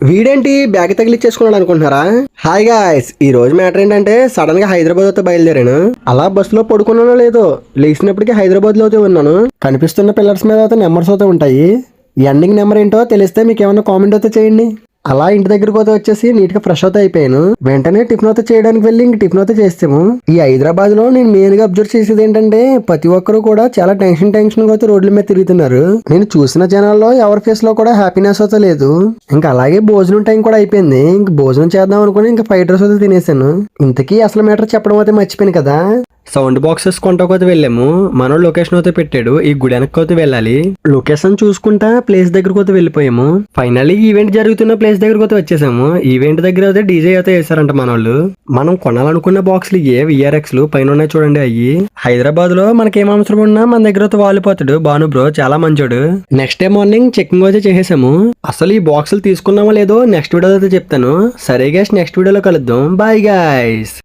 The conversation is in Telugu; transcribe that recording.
వీడేంటి బ్యాగ్ తగిలిచ్చేసుకున్నాడు అనుకుంటున్నారా? హాయ్ గాయ్స్, ఈ రోజు మ్యాటర్ ఏంటంటే సడన్ గా హైదరాబాద్ అయితే బయలుదేరాను. అలా బస్సులో పడుకున్నానో లేదో లేచినప్పటికీ హైదరాబాద్ లో అయితే ఉన్నాను. కనిపిస్తున్న పిల్లర్స్ మీద అయితే నెంబర్స్ అయితే ఉంటాయి. ఎండింగ్ నెంబర్ ఏంటో తెలిస్తే మీకు ఏమన్నా కామెంట్ అయితే చేయండి. అలా ఇంటి దగ్గరకు అయితే వచ్చేసి నీట్ గా ఫ్రెష్ అవుతా అయిపోయాను. వెంటనే టిఫిన్ అయితే చేయడానికి వెళ్ళి ఇంక టిఫిన్ అయితే చేస్తాము. ఈ హైదరాబాద్ లో నేను మెయిన్ గా అబ్జర్వ్ చేసేది ఏంటంటే ప్రతి ఒక్కరు కూడా చాలా టెన్షన్ అయితే రోడ్ల మీద తిరుగుతున్నారు. నేను చూసిన జనాల్లో ఎవరి ఫేస్ లో కూడా హ్యాపీనెస్ అయితే లేదు. ఇంకా అలాగే భోజనం టైం కూడా అయిపోయింది. ఇంక భోజనం చేద్దాం అనుకుని ఇంకా ఫ్రైడ్ రైస్ అయితే తినేసాను. ఇంతకీ అసలు మ్యాటర్ చెప్పడం అయితే మర్చిపోయాను కదా. సౌండ్ బాక్సెస్ కొంటకోతే వెళ్ళాము. మన లొకేషన్ అయితే పెట్టాడు. ఈ గుడి వెనక్కి వెళ్ళాలి. లొకేషన్ చూసుకుంటా ప్లేస్ దగ్గరకు అయితే వెళ్ళిపోయాము. ఫైనల్లీ ఈవెంట్ జరుగుతున్న ప్లేస్ దగ్గరకు అయితే వచ్చేసాము. ఈవెంట్ దగ్గర అయితే డీజే అయితే వేసారంట మన వాళ్ళు. మనం కొనాలనుకున్న బాక్స్లు ఏ విఆర్ఎక్స్ లు పైన ఉన్నాయి చూడండి. అయ్యి హైదరాబాద్ లో మనకి ఏం అవసరం ఉన్నా మన దగ్గర అయితే వాలిపోతాడు భాను బ్రో, చాలా మంచోడు. నెక్స్ట్ డే మార్నింగ్ చెకింగ్ అయితే చేసేసాము. అసలు ఈ బాక్సులు తీసుకున్నామో లేదో నెక్స్ట్ వీడియో అయితే చెప్తాను. సరే గైస్, నెక్స్ట్ వీడియోలో కలుద్దాం. Bye guys.